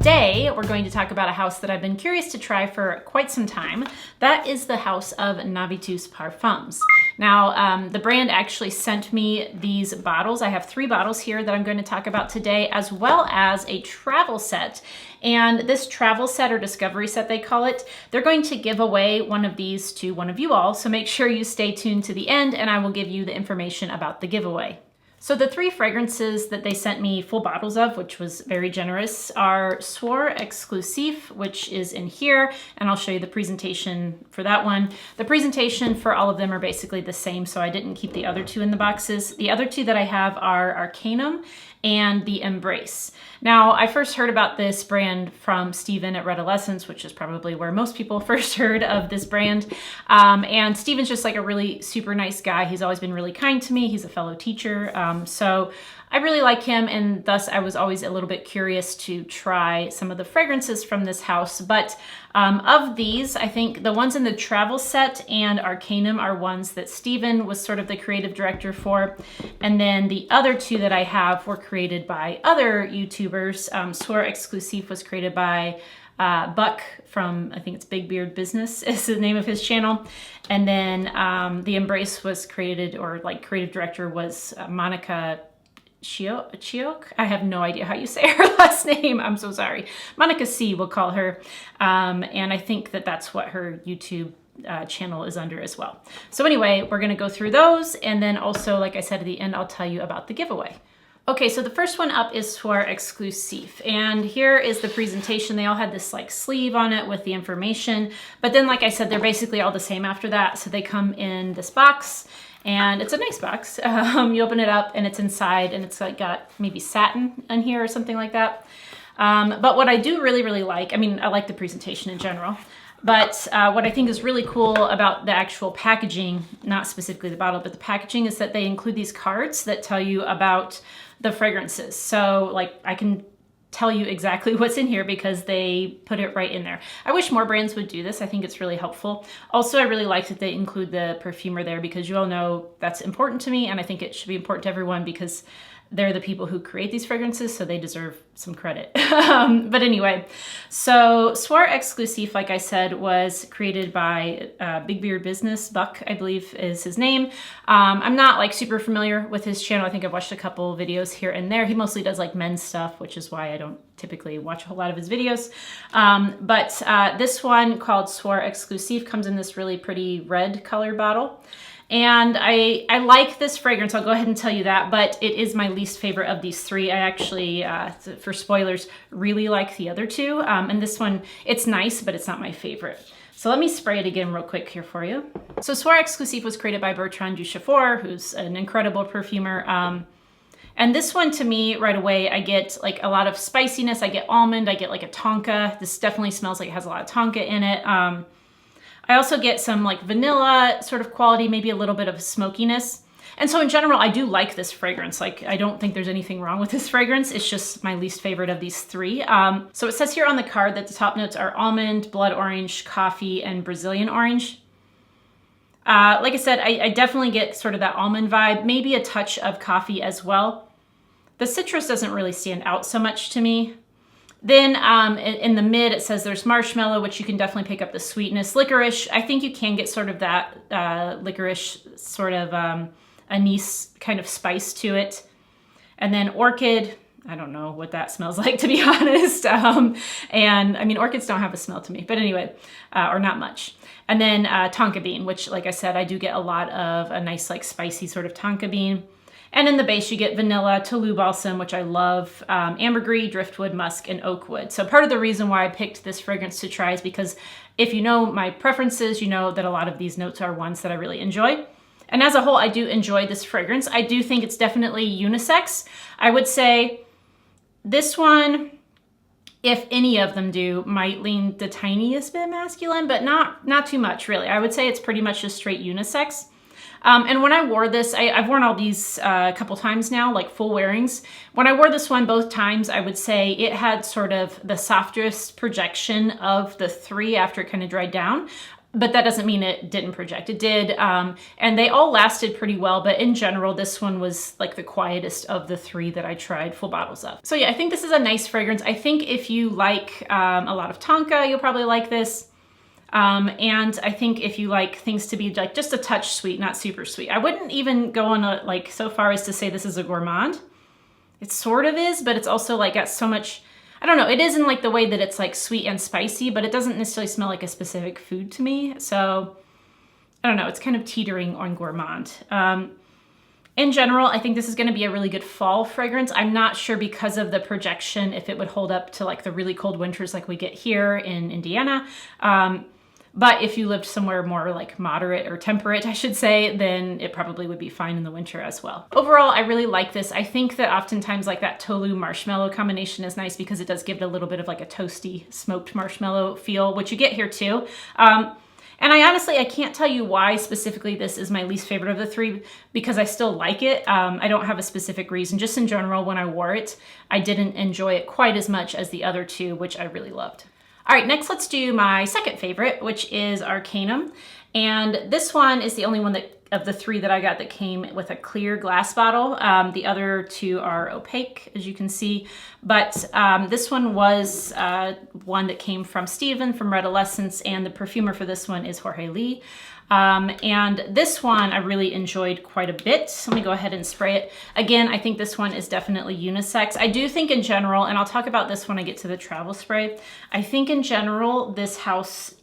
today we're going to talk about a house that I've been curious to try for quite some time. That is the house of Navitus Parfums. Now, the brand actually sent me these bottles. I have 3 bottles here that I'm going to talk about today, as well as a travel set. And this travel set, or discovery set they call it, they're going to give away one of these to one of you all. So make sure you stay tuned to the end and I will give you the information about the giveaway. So the 3 fragrances that they sent me full bottles of, which was very generous, are Soir Exclusive, which is in here, and I'll show you the presentation for that one. The presentation for all of them are basically the same, so I didn't keep the other 2 in the boxes. The other 2 that I have are Arcanum and the Embrace. Now, I first heard about this brand from Steven at Redolessence, which is probably where most people first heard of this brand. And Steven's just like a really super nice guy. He's always been really kind to me. He's a fellow teacher. So I really like him, and thus I was always a little bit curious to try some of the fragrances from this house. But of these, I think the ones in the travel set and Arcanum are ones that Steven was sort of the creative director for. And then the other 2 that I have were created by other YouTubers. Soir Exclusive was created by Buck from, I think it's Big Beard Business is the name of his channel. And then the Embrace was created, or like creative director was Monica Chiok. I have no idea how you say her last name. I'm so sorry. Monica C, we'll call her. And I think that that's what her YouTube channel is under as well. So anyway, we're going to go through those. And then also, like I said, at the end, I'll tell you about the giveaway. Okay, so the first one up is Soir Exclusive, and here is the presentation. They all had this like sleeve on it with the information, but then like I said, they're basically all the same after that. So they come in this box, and it's a nice box. You open it up and it's inside, and it's like got maybe satin in here or something like that. But what I do really like, I mean, I like the presentation in general, but what I think is really cool about the actual packaging, not specifically the bottle, but the packaging, is that they include these cards that tell you about the fragrances. So like I can tell you exactly what's in here because they put it right in there. I wish more brands would do this. I think it's really helpful. Also, I really like that they include the perfumer there, because you all know that's important to me, and I think it should be important to everyone because they're the people who create these fragrances, so they deserve some credit. But anyway, so Soir Exclusive, like I said, was created by Big Beard Business. Buck, I believe, is his name. I'm not like super familiar with his channel. I think I've watched a couple videos here and there. He mostly does like men's stuff, which is why I don't typically watch a whole lot of his videos. But this one, called Soir Exclusive, comes in this really pretty red color bottle. And I like this fragrance, I'll go ahead and tell you that, but it is my least favorite of these 3. I actually, for spoilers, really like the other 2. And this one, it's nice, but it's not my favorite. So let me spray it again real quick here for you. So Soir Exclusive was created by Bertrand Duchefort, who's an incredible perfumer. And this one, to me, right away, I get like a lot of spiciness. I get almond, I get like a tonka. This definitely smells like it has a lot of tonka in it. I also get some like vanilla sort of quality, maybe a little bit of smokiness. And so in general, I do like this fragrance. Like, I don't think there's anything wrong with this fragrance. It's just my least favorite of these 3. So it says here on the card that the top notes are almond, blood orange, coffee, and Brazilian orange. Like I said, I definitely get sort of that almond vibe, maybe a touch of coffee as well. The citrus doesn't really stand out so much to me. Then in the mid, it says there's marshmallow, which you can definitely pick up the sweetness. Licorice, I think you can get sort of that licorice sort of anise kind of spice to it. And then orchid, I don't know what that smells like, to be honest. And I mean, orchids don't have a smell to me, but anyway, or not much. And then tonka bean, which, like I said, I do get a lot of a nice like spicy sort of tonka bean. And in the base, you get vanilla, Toulouse balsam, which I love, ambergris, driftwood, musk, and oak wood. So part of the reason why I picked this fragrance to try is because if you know my preferences, you know that a lot of these notes are ones that I really enjoy. And as a whole, I do enjoy this fragrance. I do think it's definitely unisex. I would say this one, if any of them do, might lean the tiniest bit masculine, but not too much, really. I would say it's pretty much just straight unisex. And when I wore this, I've worn all these a couple times now, like full wearings. When I wore this one both times, I would say it had sort of the softest projection of the 3 after it kind of dried down. but that doesn't mean it didn't project. It did, and they all lasted pretty well, but in general, this one was like the quietest of the three that I tried full bottles of. So yeah, I think this is a nice fragrance. I think if you like a lot of tonka, you'll probably like this. And I think if you like things to be like just a touch sweet, not super sweet. I wouldn't even go on like so far as to say this is a gourmand. It sort of is, but it's also like got so much, I don't know, it is in like the way that it's like sweet and spicy, but it doesn't necessarily smell like a specific food to me. So I don't know, it's kind of teetering on gourmand. In general, I think this is gonna be a really good fall fragrance. I'm not sure because of the projection if it would hold up to like the really cold winters like we get here in Indiana. But if you lived somewhere more like moderate or temperate, I should say, then it probably would be fine in the winter as well. Overall, I really like this. I think that oftentimes like that Tolu marshmallow combination is nice because it does give it a little bit of like a toasty smoked marshmallow feel, which you get here too. And I can't tell you why specifically this is my least favorite of the three because I still like it. I don't have a specific reason. Just in general, when I wore it, I didn't enjoy it quite as much as the other two, which I really loved. All right, next let's do my second favorite, which is Arcanum. And this one is the only one of the three that I got that came with a clear glass bottle. The other two are opaque, as you can see. But this one was one that came from Steven from Redolescence, and the perfumer for this one is Jorge Lee. And this one I really enjoyed quite a bit. Let me go ahead and spray it. Again, I think this one is definitely unisex. I do think in general, and I'll talk about this when I get to the travel spray, I think in general, this house,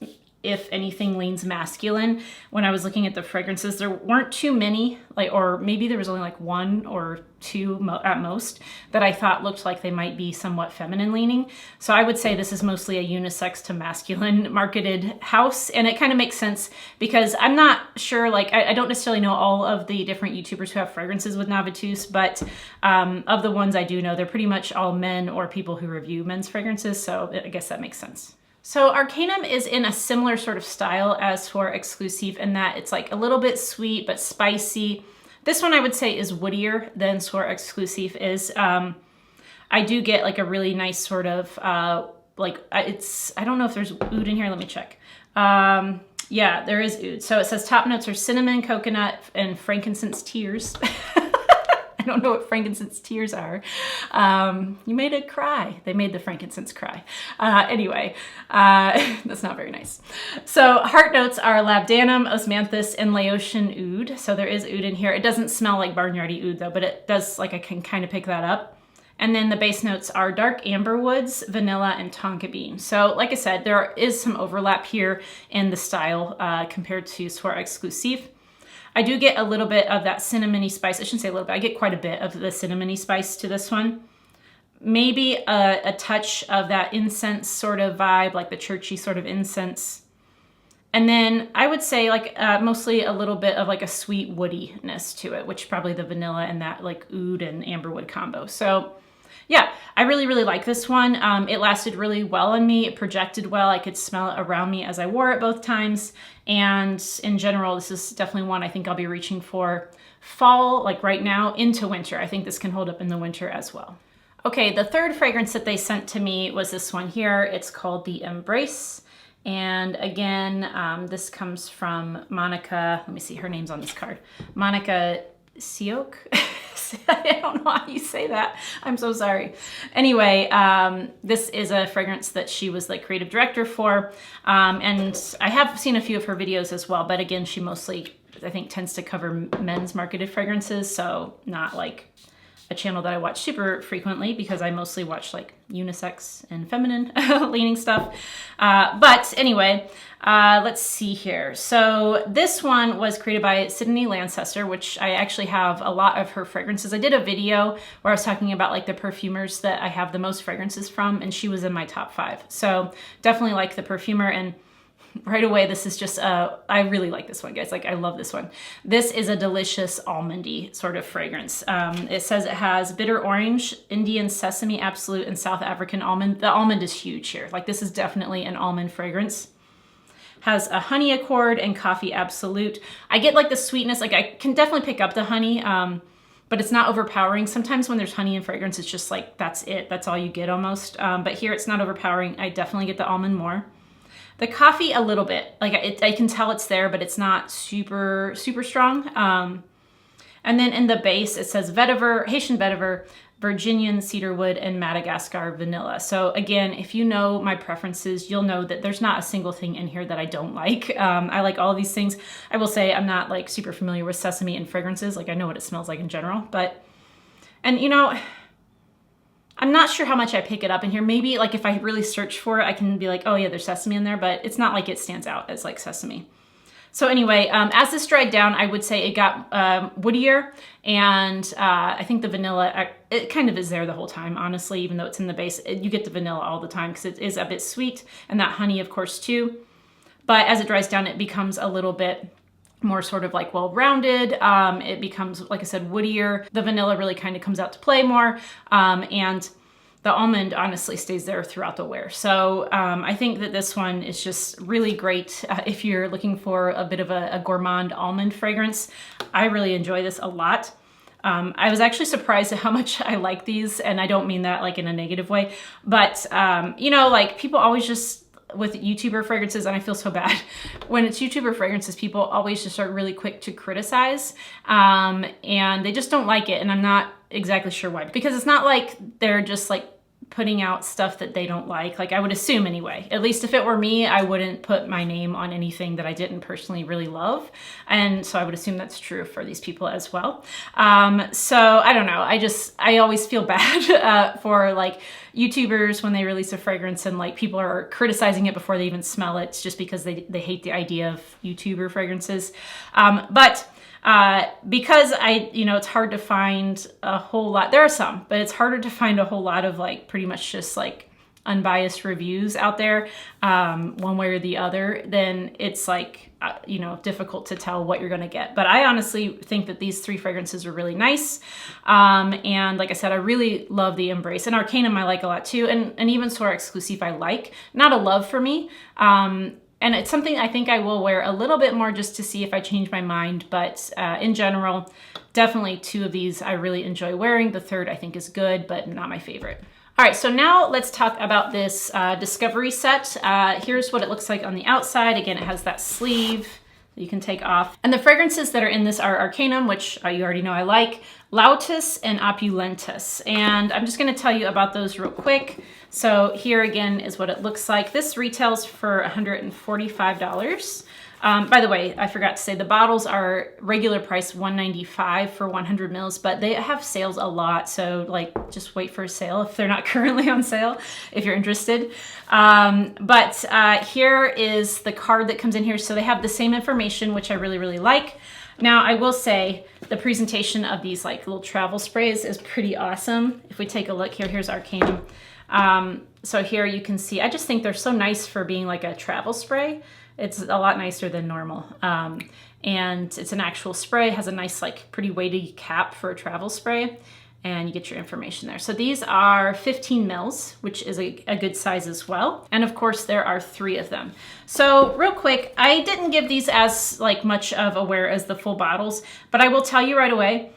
if anything, leans masculine. When I was looking at the fragrances, there weren't too many, like, or maybe there was only like one or two at most that I thought looked like they might be somewhat feminine leaning. So I would say this is mostly a unisex to masculine marketed house. And it kind of makes sense because I'm not sure, like, I don't necessarily know all of the different YouTubers who have fragrances with Navitus, but of the ones I do know, they're pretty much all men or people who review men's fragrances. So I guess that makes sense. So Arcanum is in a similar sort of style as Soir Exclusive in that it's like a little bit sweet but spicy. This one I would say is woodier than Soir Exclusive is. I do get like a really nice sort of I don't know if there's oud in here, let me check. Yeah, there is oud. So it says top notes are cinnamon, coconut, and frankincense tears. I don't know what frankincense tears are. You made it cry. They made the frankincense cry. Anyway, that's not very nice. So heart notes are labdanum, osmanthus, and Laotian oud. So there is oud in here. It doesn't smell like barnyardy oud though, but it does, like I can kind of pick that up. And then the base notes are dark amber woods, vanilla, and tonka bean. So like I said, there is some overlap here in the style compared to Soir Exclusive. I do get a little bit of that cinnamony spice. I shouldn't say a little bit. I get quite a bit of the cinnamony spice to this one. Maybe a touch of that incense sort of vibe, like the churchy sort of incense. And then I would say like mostly a little bit of like a sweet woodiness to it, which probably the vanilla and that like oud and amberwood combo. So yeah, I really, really like this one. It lasted really well on me. It projected well. I could smell it around me as I wore it both times. And in general, this is definitely one I think I'll be reaching for fall, like right now, into winter. I think this can hold up in the winter as well. Okay, the third fragrance that they sent to me was this one here. It's called the Embrace. And again, this comes from Monica. Let me see, her name's on this card. Monica Sioc. I don't know how you say that. I'm so sorry. Anyway, this is a fragrance that she was like creative director for. And I have seen a few of her videos as well, but again, she mostly, I think, tends to cover men's marketed fragrances. So not like a channel that I watch super frequently because I mostly watch like unisex and feminine leaning stuff. But anyway, let's see here. So this one was created by Sydney Lancester, which I actually have a lot of her fragrances. I did a video where I was talking about like the perfumers that I have the most fragrances from, and she was in my top 5. So definitely like the perfumer, and right away, this is just, I really like this one, guys. Like, I love this one. This is a delicious almondy sort of fragrance. It says it has bitter orange, Indian sesame absolute, and South African almond. The almond is huge here. Like, this is definitely an almond fragrance. Has a honey accord and coffee absolute. I get like the sweetness, like I can definitely pick up the honey, but it's not overpowering. Sometimes when there's honey in fragrance, it's just like, that's it. That's all you get almost. But here it's not overpowering. I definitely get the almond more. The coffee, a little bit. Like I can tell it's there, but it's not super, super strong. And then in the base, it says vetiver, Haitian vetiver, Virginian cedarwood, and Madagascar vanilla. So again, if you know my preferences, you'll know that there's not a single thing in here that I don't like. I like all of these things. I will say I'm not like super familiar with sesame and fragrances. Like I know what it smells like in general, but, and you know, I'm not sure how much I pick it up in here. Maybe like if I really search for it, I can be like, oh yeah, there's sesame in there, but it's not like it stands out as like sesame. So anyway, as this dried down, I would say it got woodier, and I think the vanilla, it kind of is there the whole time, honestly, even though it's in the base. You get the vanilla all the time because it is a bit sweet, and that honey, of course, too. But as it dries down, it becomes a little bit more sort of like well-rounded. It becomes, like I said, woodier. The vanilla really kind of comes out to play more, and the almond honestly stays there throughout the wear. So I think that this one is just really great if you're looking for a bit of a gourmand almond fragrance. I really enjoy this a lot. I was actually surprised at how much I like these, and I don't mean that like in a negative way, but you know, like people always just, with YouTuber fragrances, and I feel so bad, when it's YouTuber fragrances, people always just are really quick to criticize, and they just don't like it, and I'm not exactly sure why, because it's not like they're just like putting out stuff that they don't like I would assume anyway. At least if it were me, I wouldn't put my name on anything that I didn't personally really love, and so I would assume that's true for these people as well. So I don't know, I always feel bad for like YouTubers when they release a fragrance and like people are criticizing it before they even smell it, just because they hate the idea of YouTuber fragrances. Because it's hard to find a whole lot, there are some, but it's harder to find a whole lot of like pretty much just like unbiased reviews out there, one way or the other, then it's like, difficult to tell what you're going to get. But I honestly think that these three fragrances are really nice. And like I said, I really love the Embrace, and Arcanum I like a lot too. And even Soir Exclusive I like, not a love for me. And it's something I think I will wear a little bit more just to see if I change my mind. But in general, definitely two of these I really enjoy wearing. The third I think is good, but not my favorite. All right, so now let's talk about this Discovery set. Here's what it looks like on the outside. Again, it has that sleeve that you can take off. And the fragrances that are in this are Arcanum, which you already know I like, Lautus and Opulentus. And I'm just gonna tell you about those real quick. So here again is what it looks like. This retails for $145. By the way, I forgot to say the bottles are regular price $195 for 100 mils, but they have sales a lot. So like just wait for a sale if they're not currently on sale, if you're interested. Here is the card that comes in here. So they have the same information, which I really, really like. Now I will say the presentation of these like little travel sprays is pretty awesome. If we take a look here, here's Arcanum. So here you can see, I just think they're so nice for being like a travel spray. It's a lot nicer than normal. And it's an actual spray, has a nice like pretty weighty cap for a travel spray, and you get your information there. So these are 15 mils, which is a good size as well. And of course there are 3 of them. So real quick, I didn't give these as like much of a wear as the full bottles, but I will tell you right away,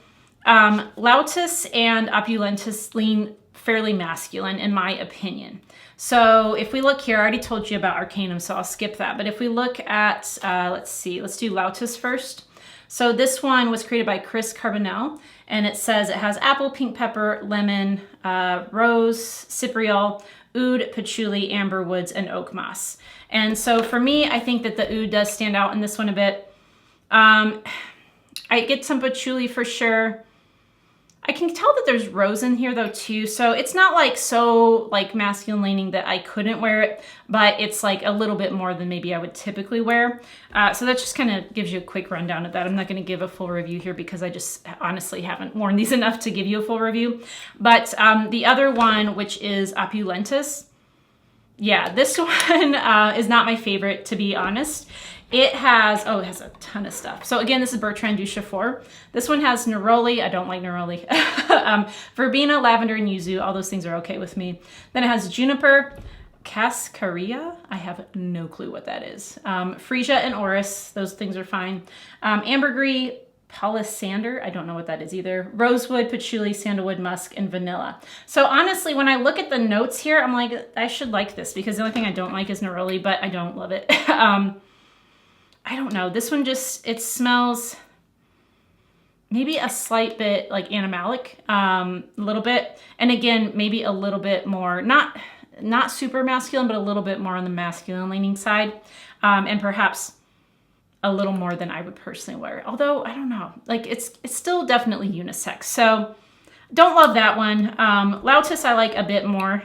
Lautus and Opulentus lean fairly masculine in my opinion. So if we look here, I already told you about Arcanum, so I'll skip that. But if we look at, let's do Lautus first. So this one was created by Chris Carbonell, and it says it has apple, pink pepper, lemon, rose, cypriol, oud, patchouli, amber woods, and oak moss. And so for me, I think that the oud does stand out in this one a bit. I get some patchouli for sure. I can tell that there's rose in here though too, so it's not like so like masculine leaning that I couldn't wear it, but it's like a little bit more than maybe I would typically wear. So that just kind of gives you a quick rundown of that. I'm not going to give a full review here because I just honestly haven't worn these enough to give you a full review. But the other one, which is Opulentus, yeah, this one is not my favorite, to be honest. It has a ton of stuff. So again, this is Bertrand du Chauffeur. This one has neroli. I don't like neroli. Verbena, lavender, and yuzu. All those things are okay with me. Then it has juniper, cascarilla. I have no clue what that is. Freesia and orris. Those things are fine. Ambergris, palisander, I don't know what that is either, rosewood, patchouli, sandalwood, musk, and vanilla. So honestly, when I look at the notes here, I'm like, I should like this because the only thing I don't like is neroli, but I don't love it. I don't know. This one just, it smells maybe a slight bit like animalic, a little bit. And again, maybe a little bit more, not super masculine, but a little bit more on the masculine leaning side. And perhaps a little more than I would personally wear. Although, I don't know, like it's still definitely unisex. So don't love that one. Lautus I like a bit more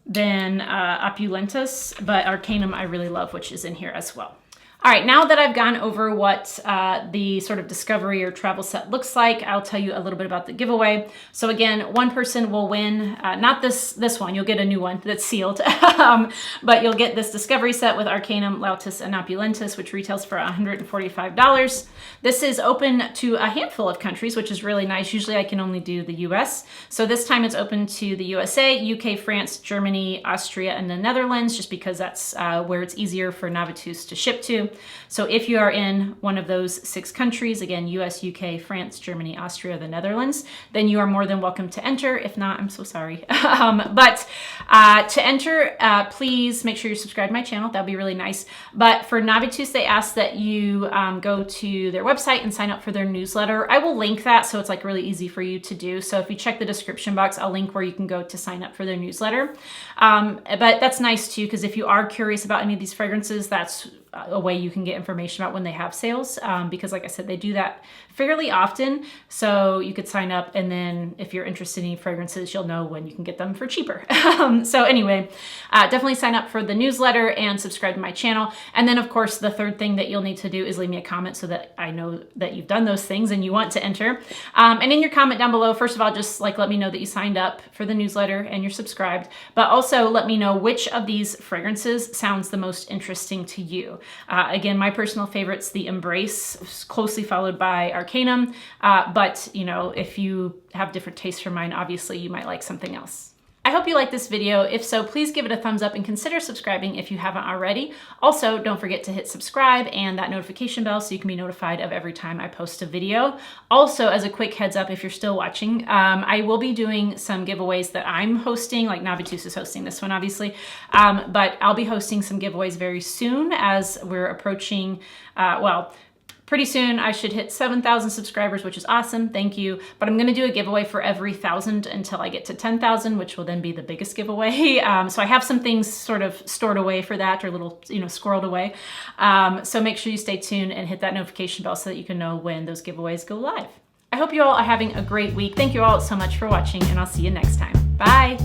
than Opulentus, but Arcanum I really love, which is in here as well. All right, now that I've gone over what the sort of discovery or travel set looks like, I'll tell you a little bit about the giveaway. So again, one person will win, not this one, you'll get a new one that's sealed, but you'll get this discovery set with Arcanum, Lautus, and Opulentus, which retails for $145. This is open to a handful of countries, which is really nice. Usually I can only do the US. So this time it's open to the USA, UK, France, Germany, Austria, and the Netherlands, just because that's where it's easier for Navitus to ship to. So if you are in one of those 6 countries, again, US, UK, France, Germany, Austria, the Netherlands, then you are more than welcome to enter. If not, I'm so sorry. But to enter, please make sure you're subscribed to my channel. That'd be really nice. But for Navitus, they ask that you go to their website and sign up for their newsletter. I will link that, so it's like really easy for you to do. So if you check the description box, I'll link where you can go to sign up for their newsletter. But that's nice too, because if you are curious about any of these fragrances, that's a way you can get information about when they have sales, because like I said, they do that fairly often. So you could sign up, and then if you're interested in any fragrances, you'll know when you can get them for cheaper. So anyway, definitely sign up for the newsletter and subscribe to my channel. And then of course, the third thing that you'll need to do is leave me a comment so that I know that you've done those things and you want to enter. And in your comment down below, first of all, just like let me know that you signed up for the newsletter and you're subscribed, but also let me know which of these fragrances sounds the most interesting to you. Again, my personal favorite's the Embrace, closely followed by Arcanum. But you know, if you have different tastes from mine, obviously you might like something else. I hope you liked this video. If so, please give it a thumbs up and consider subscribing if you haven't already. Also, don't forget to hit subscribe and that notification bell so you can be notified of every time I post a video. Also, as a quick heads up, if you're still watching, I will be doing some giveaways that I'm hosting, like Navitus is hosting this one, obviously. But I'll be hosting some giveaways very soon as we're approaching, well, pretty soon I should hit 7,000 subscribers, which is awesome. Thank you. But I'm going to do a giveaway for every 1,000 until I get to 10,000, which will then be the biggest giveaway. So I have some things sort of stored away for that, or little, squirreled away. So make sure you stay tuned and hit that notification bell so that you can know when those giveaways go live. I hope you all are having a great week. Thank you all so much for watching, and I'll see you next time. Bye.